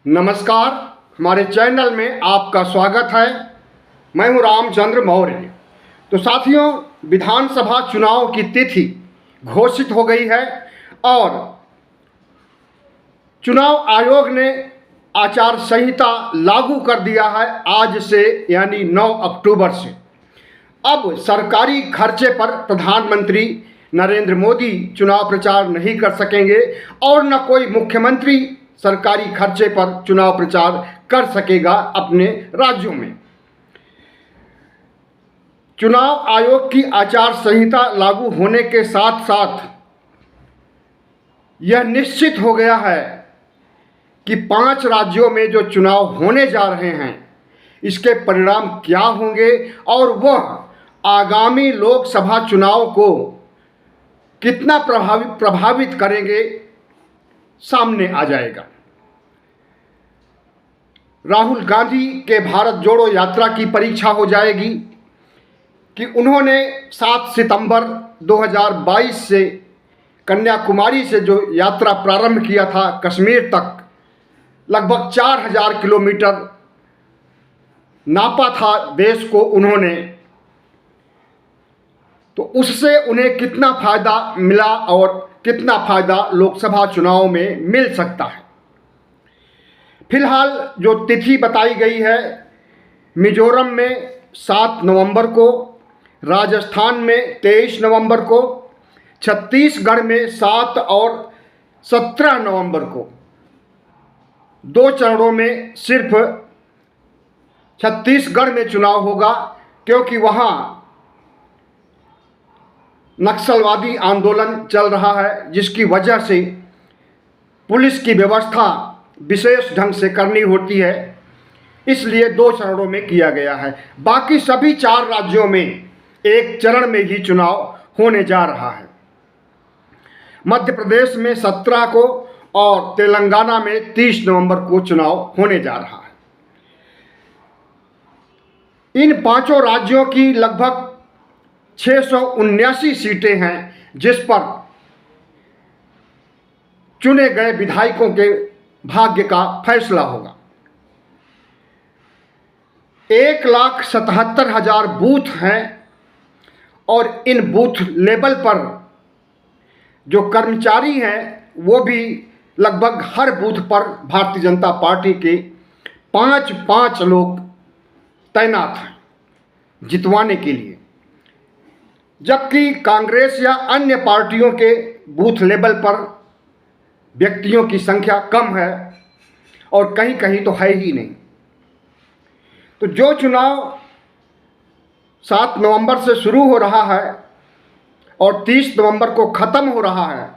नमस्कार, हमारे चैनल में आपका स्वागत है। मैं हूं रामचंद्र मौर्य। तो साथियों, विधानसभा चुनाव की तिथि घोषित हो गई है और चुनाव आयोग ने आचार संहिता लागू कर दिया है आज से, यानी 9 अक्टूबर से। अब सरकारी खर्चे पर प्रधानमंत्री नरेंद्र मोदी चुनाव प्रचार नहीं कर सकेंगे और न कोई मुख्यमंत्री सरकारी खर्चे पर चुनाव प्रचार कर सकेगा अपने राज्यों में। चुनाव आयोग की आचार संहिता लागू होने के साथ साथ यह निश्चित हो गया है कि 5 राज्यों में जो चुनाव होने जा रहे हैं इसके परिणाम क्या होंगे और वह आगामी लोकसभा चुनाव को कितना प्रभावित करेंगे, सामने आ जाएगा। राहुल गांधी के भारत जोड़ो यात्रा की परीक्षा हो जाएगी कि उन्होंने 7 सितंबर 2022 से कन्याकुमारी से जो यात्रा प्रारंभ किया था कश्मीर तक, लगभग 4000 किलोमीटर नापा था देश को उन्होंने, तो उससे उन्हें कितना फ़ायदा मिला और कितना फ़ायदा लोकसभा चुनाव में मिल सकता है। फिलहाल जो तिथि बताई गई है, मिजोरम में 7 नवंबर को, राजस्थान में 23 नवंबर को, छत्तीसगढ़ में 7 और 17 नवंबर को, 2 चरणों में सिर्फ छत्तीसगढ़ में चुनाव होगा क्योंकि वहाँ नक्सलवादी आंदोलन चल रहा है, जिसकी वजह से पुलिस की व्यवस्था विशेष ढंग से करनी होती है, इसलिए 2 चरणों में किया गया है। बाकी सभी 4 राज्यों में एक चरण में ही चुनाव होने जा रहा है। मध्य प्रदेश में 17 को और तेलंगाना में 30 नवंबर को चुनाव होने जा रहा है। इन 5 राज्यों की लगभग 679 सीटें हैं जिस पर चुने गए विधायकों के भाग्य का फैसला होगा। 1,77,000 बूथ हैं और इन बूथ लेवल पर जो कर्मचारी हैं वो भी लगभग हर बूथ पर भारतीय जनता पार्टी के 5 लोग तैनात हैं जितवाने के लिए, जबकि कांग्रेस या अन्य पार्टियों के बूथ लेवल पर व्यक्तियों की संख्या कम है और कहीं कहीं तो है ही नहीं। तो जो चुनाव 7 नवंबर से शुरू हो रहा है और 30 नवंबर को ख़त्म हो रहा है,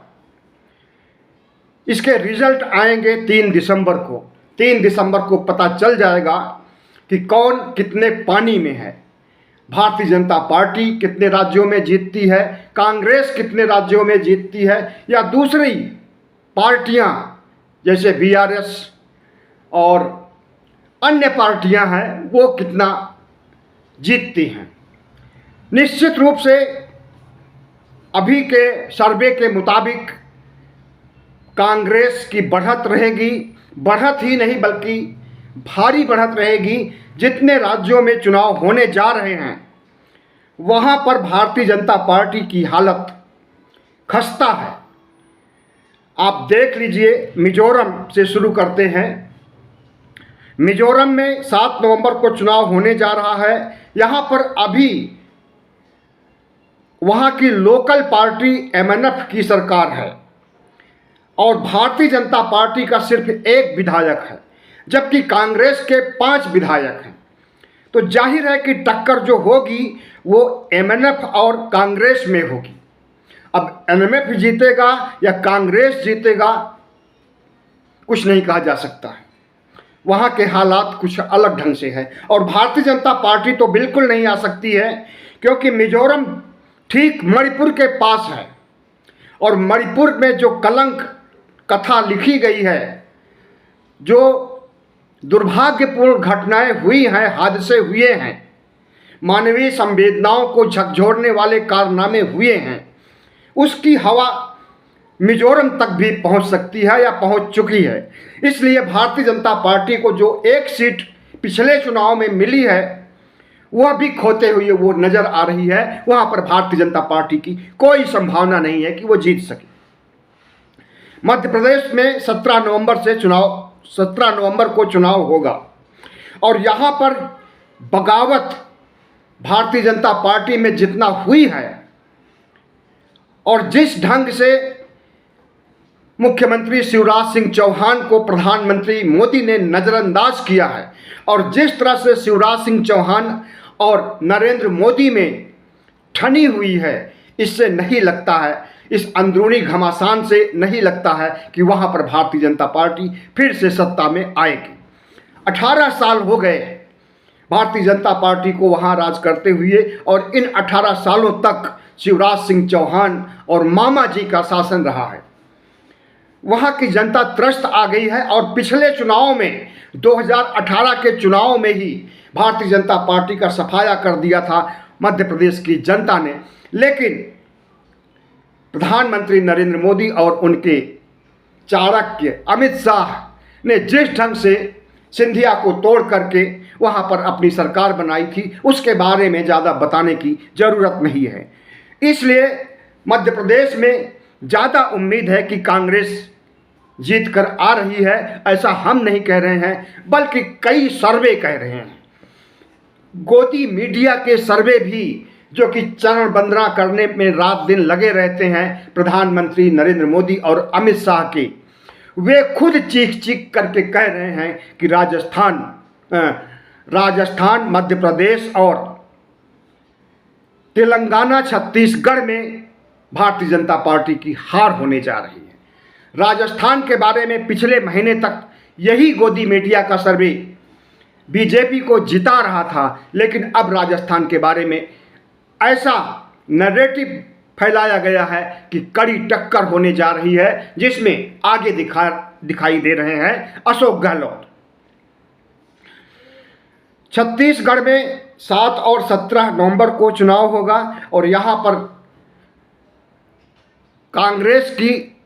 इसके रिजल्ट आएंगे 3 दिसंबर को। 3 दिसंबर को पता चल जाएगा कि कौन कितने पानी में है। भारतीय जनता पार्टी कितने राज्यों में जीतती है, कांग्रेस कितने राज्यों में जीतती है, या दूसरी पार्टियां जैसे बीआरएस और अन्य पार्टियां हैं वो कितना जीतती हैं। निश्चित रूप से अभी के सर्वे के मुताबिक कांग्रेस की बढ़त रहेगी, बढ़त ही नहीं बल्कि भारी बढ़त रहेगी। जितने राज्यों में चुनाव होने जा रहे हैं वहां पर भारतीय जनता पार्टी की हालत खस्ता है। आप देख लीजिए, मिजोरम से शुरू करते हैं। मिजोरम में 7 नवंबर को चुनाव होने जा रहा है। यहाँ पर अभी वहाँ की लोकल पार्टी एमएनएफ की सरकार है और भारतीय जनता पार्टी का सिर्फ 1 विधायक है, जबकि कांग्रेस के 5 विधायक हैं। तो जाहिर है कि टक्कर जो होगी वो एमएनएफ और कांग्रेस में होगी। अब एमएनएफ जीतेगा या कांग्रेस जीतेगा कुछ नहीं कहा जा सकता है, वहाँ के हालात कुछ अलग ढंग से है। और भारतीय जनता पार्टी तो बिल्कुल नहीं आ सकती है क्योंकि मिजोरम ठीक मणिपुर के पास है और मणिपुर में जो कलंक कथा लिखी गई है, जो दुर्भाग्यपूर्ण घटनाएं हुई हैं, हादसे हुए हैं, मानवीय संवेदनाओं को झकझोरने वाले कारनामे हुए हैं, उसकी हवा मिजोरम तक भी पहुंच सकती है या पहुंच चुकी है। इसलिए भारतीय जनता पार्टी को जो एक सीट पिछले चुनाव में मिली है वह भी खोते हुए वो नजर आ रही है। वहां पर भारतीय जनता पार्टी की कोई संभावना नहीं है कि वो जीत सके। मध्य प्रदेश में 17 नवंबर को चुनाव होगा और यहां पर बगावत भारतीय जनता पार्टी में जितना हुई है और जिस ढंग से मुख्यमंत्री शिवराज सिंह चौहान को प्रधानमंत्री मोदी ने नज़रअंदाज किया है और जिस तरह से शिवराज सिंह चौहान और नरेंद्र मोदी में ठनी हुई है, इससे नहीं लगता है, इस अंदरूनी घमासान से नहीं लगता है कि वहाँ पर भारतीय जनता पार्टी फिर से सत्ता में आएगी। 18 साल हो गए भारतीय जनता पार्टी को वहाँ राज करते हुए और इन 18 सालों तक शिवराज सिंह चौहान और मामा जी का शासन रहा है। वहाँ की जनता त्रस्त आ गई है और पिछले चुनाव में 2018 के चुनाव में ही भारतीय जनता पार्टी का सफाया कर दिया था मध्य प्रदेश की जनता ने। लेकिन प्रधानमंत्री नरेंद्र मोदी और उनके चाणक्य अमित शाह ने जिस ढंग से सिंधिया को तोड़ करके वहाँ पर अपनी सरकार बनाई थी, उसके बारे में ज़्यादा बताने की ज़रूरत नहीं है। इसलिए मध्य प्रदेश में ज़्यादा उम्मीद है कि कांग्रेस जीत कर आ रही है। ऐसा हम नहीं कह रहे हैं, बल्कि कई सर्वे कह रहे हैं। गोदी मीडिया के सर्वे भी, जो कि चरण वंदना करने में रात दिन लगे रहते हैं प्रधानमंत्री नरेंद्र मोदी और अमित शाह के, वे खुद चीख चीख करके कह रहे हैं कि राजस्थान, मध्य प्रदेश और तेलंगाना, छत्तीसगढ़ में भारतीय जनता पार्टी की हार होने जा रही है। राजस्थान के बारे में पिछले महीने तक यही गोदी मीडिया का सर्वे बीजेपी को जिता रहा था, लेकिन अब राजस्थान के बारे में ऐसा नैरेटिव फैलाया गया है कि कड़ी टक्कर होने जा रही है, जिसमें आगे दिखाई दे रहे हैं अशोक गहलोत। छत्तीसगढ़ में 7 और 17 नवंबर को चुनाव होगा और यहाँ पर कांग्रेस की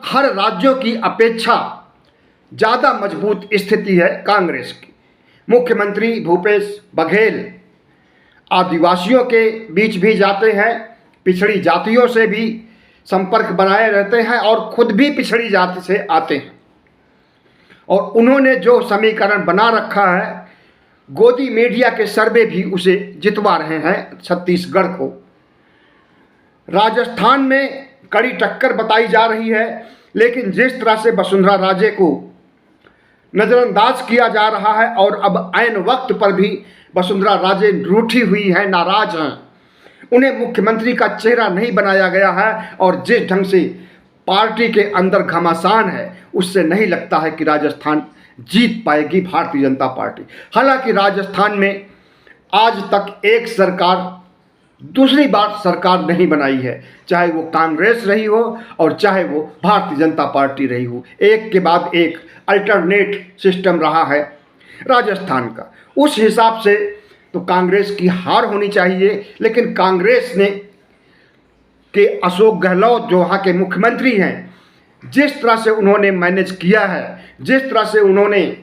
हर राज्यों की अपेक्षा ज़्यादा मजबूत स्थिति है कांग्रेस की। मुख्यमंत्री भूपेश बघेल आदिवासियों के बीच भी जाते हैं, पिछड़ी जातियों से भी संपर्क बनाए रहते हैं और खुद भी पिछड़ी जाति से आते हैं। और उन्होंने जो समीकरण बना रखा है, गोदी मीडिया के सर्वे भी उसे जितवा रहे हैं छत्तीसगढ़ को। राजस्थान में कड़ी टक्कर बताई जा रही है, लेकिन जिस तरह से वसुंधरा राजे को नज़रअंदाज किया जा रहा है और अब ऐन वक्त पर भी वसुंधरा राजे रूठी हुई है, नाराज हैं, उन्हें मुख्यमंत्री का चेहरा नहीं बनाया गया है और जिस ढंग से पार्टी के अंदर घमासान है, उससे नहीं लगता है कि राजस्थान जीत पाएगी भारतीय जनता पार्टी। हालांकि राजस्थान में आज तक एक सरकार दूसरी बार सरकार नहीं बनाई है, चाहे वो कांग्रेस रही हो और चाहे वो भारतीय जनता पार्टी रही हो। एक के बाद एक अल्टरनेट सिस्टम रहा है राजस्थान का। उस हिसाब से तो कांग्रेस की हार होनी चाहिए, लेकिन कांग्रेस ने के अशोक गहलोत जो वहाँ के मुख्यमंत्री हैं, जिस तरह से उन्होंने मैनेज किया है, जिस तरह से उन्होंने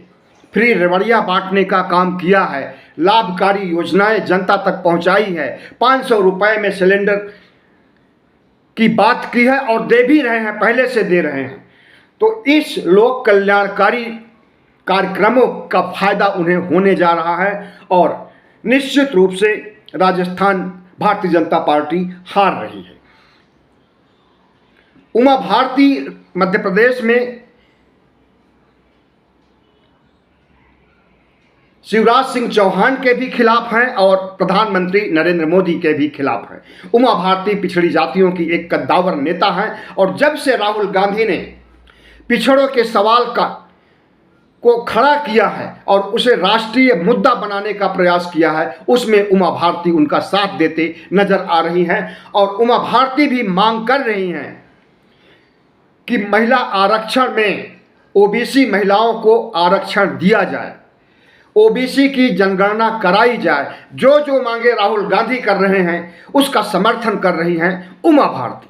फ्री रेवड़ियाँ बांटने का काम किया है, लाभकारी योजनाएं जनता तक पहुंचाई है, 500 रुपये में सिलेंडर की बात की है और दे भी रहे हैं, पहले से दे रहे हैं। तो इस लोक कल्याणकारी कार्यक्रमों का फायदा उन्हें होने जा रहा है और निश्चित रूप से राजस्थान भारतीय जनता पार्टी हार रही है। उमा भारती मध्य प्रदेश में शिवराज सिंह चौहान के भी खिलाफ हैं और प्रधानमंत्री नरेंद्र मोदी के भी खिलाफ हैं। उमा भारती पिछड़ी जातियों की एक कद्दावर नेता है और जब से राहुल गांधी ने पिछड़ों के सवाल को खड़ा किया है और उसे राष्ट्रीय मुद्दा बनाने का प्रयास किया है, उसमें उमा भारती उनका साथ देते नजर आ रही हैं। और उमा भारती भी मांग कर रही हैं कि महिला आरक्षण में ओबीसी महिलाओं को आरक्षण दिया जाए, ओबीसी की जनगणना कराई जाए। जो जो मांगे राहुल गांधी कर रहे हैं, उसका समर्थन कर रही हैं उमा भारती।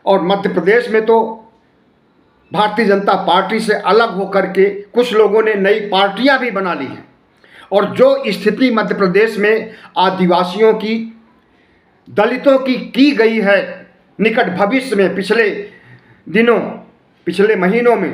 और मध्य प्रदेश में तो भारतीय जनता पार्टी से अलग होकर के कुछ लोगों ने नई पार्टियां भी बना ली हैं। और जो स्थिति मध्य प्रदेश में आदिवासियों की, दलितों की गई है निकट भविष्य में, पिछले महीनों में,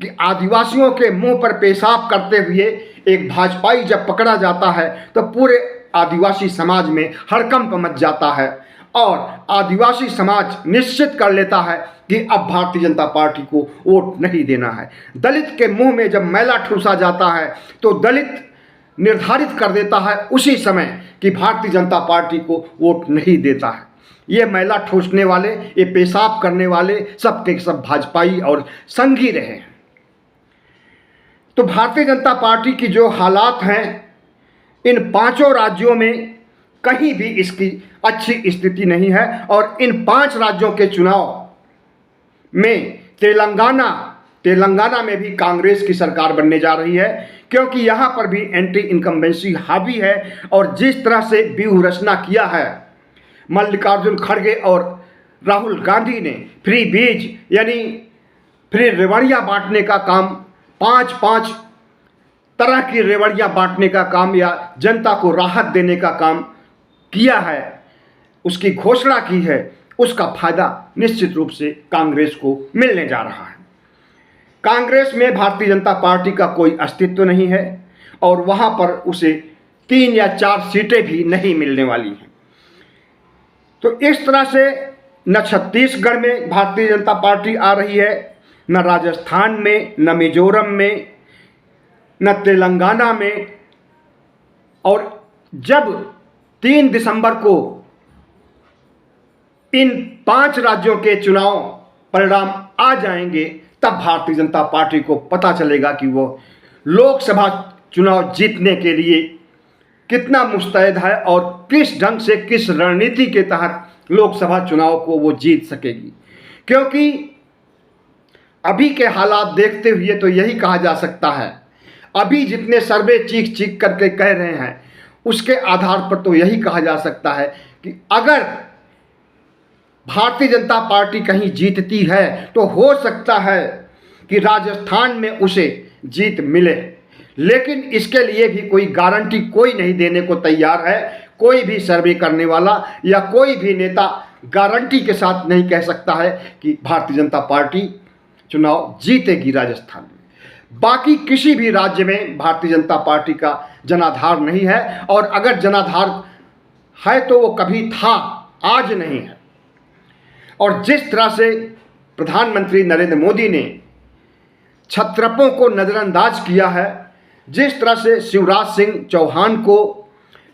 कि आदिवासियों के मुंह पर पेशाब करते हुए एक भाजपाई जब पकड़ा जाता है तो पूरे आदिवासी समाज में हड़कंप मच जाता है और आदिवासी समाज निश्चित कर लेता है कि अब भारतीय जनता पार्टी को वोट नहीं देना है। दलित के मुंह में जब मैला ठूसा जाता है तो दलित निर्धारित कर देता है उसी समय कि भारतीय जनता पार्टी को वोट नहीं देता है। ये मैला ठूसने वाले, ये पेशाब करने वाले सब के सब भाजपाई और संघी रहे हैं। तो भारतीय जनता पार्टी की जो हालात हैं, इन 5 राज्यों में कहीं भी इसकी अच्छी स्थिति नहीं है। और इन 5 राज्यों के चुनाव में तेलंगाना में भी कांग्रेस की सरकार बनने जा रही है, क्योंकि यहाँ पर भी एंटी इनकम्बेंसी हावी है। और जिस तरह से व्यूह रचना किया है मल्लिकार्जुन खड़गे और राहुल गांधी ने, फ्री बीज यानी फ्री रेवड़ियाँ बांटने का काम, 5-5 तरह की रेवड़ियाँ बांटने का काम या जनता को राहत देने का काम किया है, उसकी घोषणा की है, उसका फायदा निश्चित रूप से कांग्रेस को मिलने जा रहा है। कांग्रेस में भारतीय जनता पार्टी का कोई अस्तित्व नहीं है और वहाँ पर उसे 3 या 4 सीटें भी नहीं मिलने वाली हैं। तो इस तरह से न छत्तीसगढ़ में भारतीय जनता पार्टी आ रही है, न राजस्थान में, न मिजोरम में, न तेलंगाना में। और जब 3 दिसंबर को इन 5 राज्यों के चुनाव परिणाम आ जाएंगे, तब भारतीय जनता पार्टी को पता चलेगा कि वो लोकसभा चुनाव जीतने के लिए कितना मुस्तैद है और किस ढंग से, किस रणनीति के तहत लोकसभा चुनाव को वो जीत सकेगी। क्योंकि अभी के हालात देखते हुए तो यही कहा जा सकता है, अभी जितने सर्वे चीख चीख करके कह रहे हैं उसके आधार पर तो यही कहा जा सकता है कि अगर भारतीय जनता पार्टी कहीं जीतती है तो हो सकता है कि राजस्थान में उसे जीत मिले। लेकिन इसके लिए भी कोई गारंटी कोई नहीं देने को तैयार है। कोई भी सर्वे करने वाला या कोई भी नेता गारंटी के साथ नहीं कह सकता है कि भारतीय जनता पार्टी चुनाव जीतेगी राजस्थान में। बाकी किसी भी राज्य में भारतीय जनता पार्टी का जनाधार नहीं है, और अगर जनाधार है तो वो कभी था, आज नहीं है। और जिस तरह से प्रधानमंत्री नरेंद्र मोदी ने क्षत्रपों को नज़रअंदाज किया है, जिस तरह से शिवराज सिंह चौहान को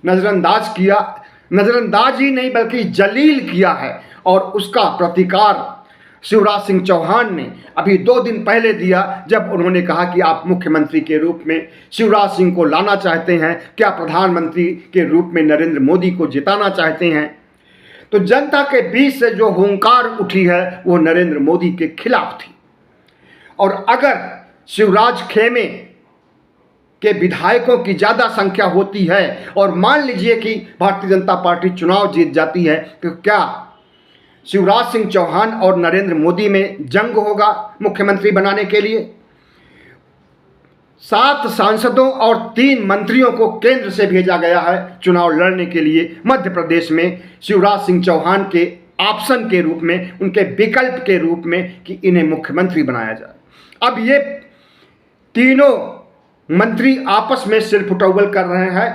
नज़रअंदाज किया, नज़रअंदाज ही नहीं बल्कि जलील किया है, और उसका प्रतिकार शिवराज सिंह चौहान ने अभी 2 दिन पहले दिया, जब उन्होंने कहा कि आप मुख्यमंत्री के रूप में शिवराज सिंह को लाना चाहते हैं, क्या प्रधानमंत्री के रूप में नरेंद्र मोदी को जिताना चाहते हैं। तो जनता के बीच से जो हुंकार उठी है वो नरेंद्र मोदी के खिलाफ थी। और अगर शिवराज खेमे के विधायकों की ज़्यादा संख्या होती है और मान लीजिए कि भारतीय जनता पार्टी चुनाव जीत जाती है, तो क्या शिवराज सिंह चौहान और नरेंद्र मोदी में जंग होगा मुख्यमंत्री बनाने के लिए। 7 सांसदों और 3 मंत्रियों को केंद्र से भेजा गया है चुनाव लड़ने के लिए मध्य प्रदेश में, शिवराज सिंह चौहान के ऑप्शन के रूप में, उनके विकल्प के रूप में, कि इन्हें मुख्यमंत्री बनाया जाए। अब ये तीनों मंत्री आपस में सिर फुटौल कर रहे हैं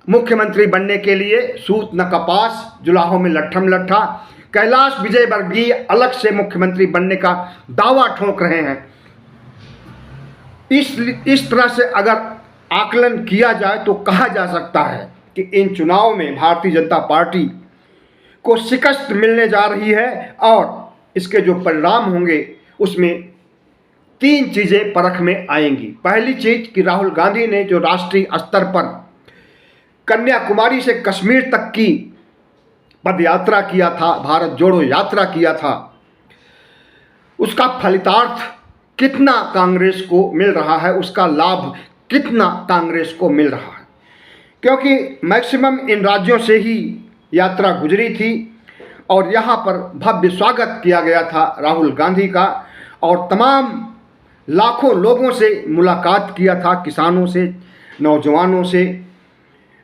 मुख्यमंत्री बनने के लिए। सूत न कपास, जुलाहों में लट्ठम लट्ठा। कैलाश विजयवर्गीय अलग से मुख्यमंत्री बनने का दावा ठोक रहे हैं। इस तरह से अगर आकलन किया जाए तो कहा जा सकता है कि इन चुनाव में भारतीय जनता पार्टी को शिकस्त मिलने जा रही है, और इसके जो परिणाम होंगे उसमें 3 चीज़ें परख में आएंगी। पहली चीज़ कि राहुल गांधी ने जो राष्ट्रीय स्तर पर कन्याकुमारी से कश्मीर तक की पदयात्रा किया था, भारत जोड़ो यात्रा किया था, उसका फलितार्थ कितना कांग्रेस को मिल रहा है, उसका लाभ कितना कांग्रेस को मिल रहा है। क्योंकि मैक्सिमम इन राज्यों से ही यात्रा गुजरी थी और यहाँ पर भव्य स्वागत किया गया था राहुल गांधी का, और तमाम लाखों लोगों से मुलाकात किया था, किसानों से, नौजवानों से,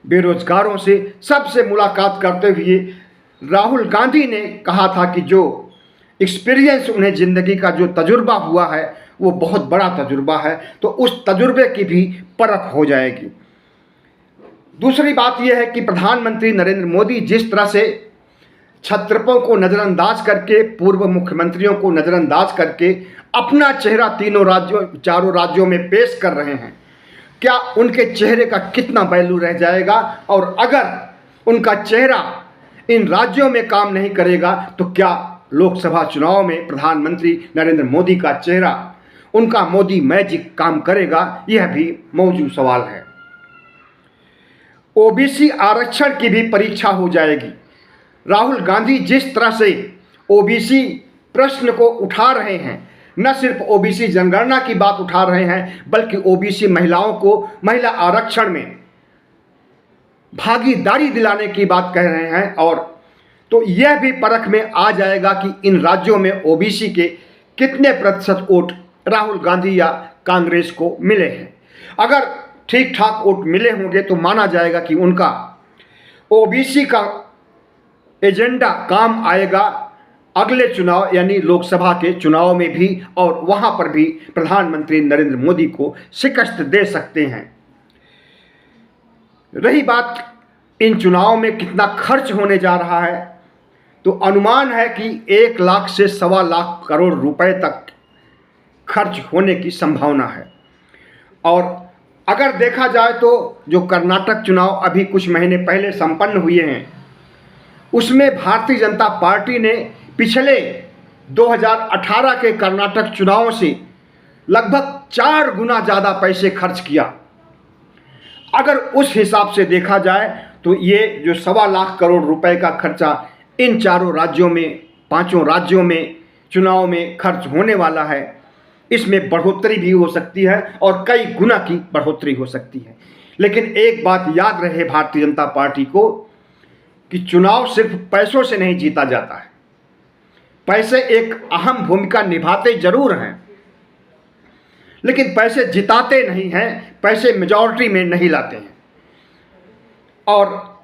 बेरोजगारों से, सबसे मुलाकात करते हुए राहुल गांधी ने कहा था कि जो एक्सपीरियंस उन्हें ज़िंदगी का जो तजुर्बा हुआ है वो बहुत बड़ा तजुर्बा है, तो उस तजुर्बे की भी परख हो जाएगी। दूसरी बात यह है कि प्रधानमंत्री नरेंद्र मोदी जिस तरह से छत्रपों को नज़रअंदाज करके, पूर्व मुख्यमंत्रियों को नज़रअंदाज करके अपना चेहरा चारों राज्यों में पेश कर रहे हैं, क्या उनके चेहरे का कितना वैल्यू रह जाएगा, और अगर उनका चेहरा इन राज्यों में काम नहीं करेगा तो क्या लोकसभा चुनाव में प्रधानमंत्री नरेंद्र मोदी का चेहरा, उनका मोदी मैजिक काम करेगा, यह भी मौजूद सवाल है। ओबीसी आरक्षण की भी परीक्षा हो जाएगी। राहुल गांधी जिस तरह से ओबीसी प्रश्न को उठा रहे हैं, न सिर्फ ओबीसी जनगणना की बात उठा रहे हैं, बल्कि ओबीसी महिलाओं को महिला आरक्षण में भागीदारी दिलाने की बात कह रहे हैं, और तो यह भी परख में आ जाएगा कि इन राज्यों में ओबीसी के कितने प्रतिशत वोट राहुल गांधी या कांग्रेस को मिले हैं। अगर ठीक ठाक वोट मिले होंगे तो माना जाएगा कि उनका ओबीसी का एजेंडा काम आएगा अगले चुनाव यानी लोकसभा के चुनाव में भी, और वहां पर भी प्रधानमंत्री नरेंद्र मोदी को शिकस्त दे सकते हैं। रही बात इन चुनाव में कितना खर्च होने जा रहा है, तो अनुमान है कि 1 लाख से 1.25 लाख करोड़ रुपए तक खर्च होने की संभावना है। और अगर देखा जाए तो जो कर्नाटक चुनाव अभी कुछ महीने पहले संपन्न हुए हैं, उसमें भारतीय जनता पार्टी ने पिछले 2018 के कर्नाटक चुनावों से लगभग 4 गुना ज़्यादा पैसे खर्च किया। अगर उस हिसाब से देखा जाए तो ये जो 1.25 लाख करोड़ रुपए का खर्चा इन चारों राज्यों में, 5 राज्यों में चुनाव में खर्च होने वाला है, इसमें बढ़ोतरी भी हो सकती है और कई गुना की बढ़ोतरी हो सकती है। लेकिन एक बात याद रहे भारतीय जनता पार्टी को कि चुनाव सिर्फ पैसों से नहीं जीता जाता है। पैसे एक अहम भूमिका निभाते जरूर हैं, लेकिन पैसे जिताते नहीं हैं, पैसे मेजॉरिटी में नहीं लाते हैं। और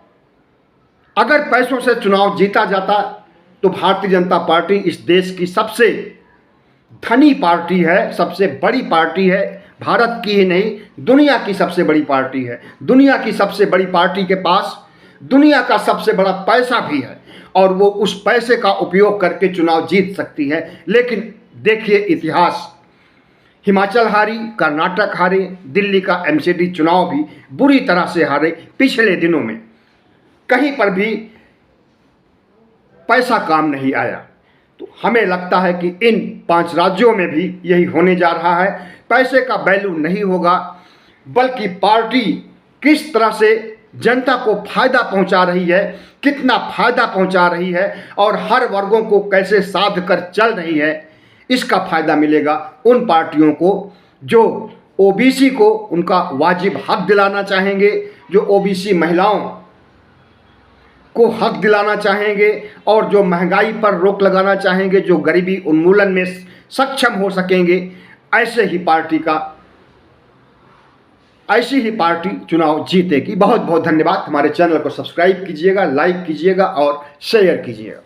अगर पैसों से चुनाव जीता जाता तो भारतीय जनता पार्टी इस देश की सबसे धनी पार्टी है, सबसे बड़ी पार्टी है, भारत की ही नहीं दुनिया की सबसे बड़ी पार्टी है। दुनिया की सबसे बड़ी पार्टी के पास दुनिया का सबसे बड़ा पैसा भी है, और वो उस पैसे का उपयोग करके चुनाव जीत सकती है। लेकिन देखिए इतिहास, हिमाचल हारी, कर्नाटक हारे, दिल्ली का एमसीडी चुनाव भी बुरी तरह से हारे। पिछले दिनों में कहीं पर भी पैसा काम नहीं आया। तो हमें लगता है कि इन 5 राज्यों में भी यही होने जा रहा है। पैसे का वैल्यू नहीं होगा, बल्कि पार्टी किस तरह से जनता को फायदा पहुंचा रही है, कितना फायदा पहुंचा रही है, और हर वर्गों को कैसे साध कर चल रही है, इसका फायदा मिलेगा उन पार्टियों को जो ओबीसी को उनका वाजिब हक दिलाना चाहेंगे, जो ओबीसी महिलाओं को हक दिलाना चाहेंगे, और जो महंगाई पर रोक लगाना चाहेंगे, जो गरीबी उन्मूलन में सक्षम हो सकेंगे। ऐसी ही पार्टी चुनाव जीतेगी। बहुत बहुत धन्यवाद। हमारे चैनल को सब्सक्राइब कीजिएगा, लाइक कीजिएगा और शेयर कीजिएगा।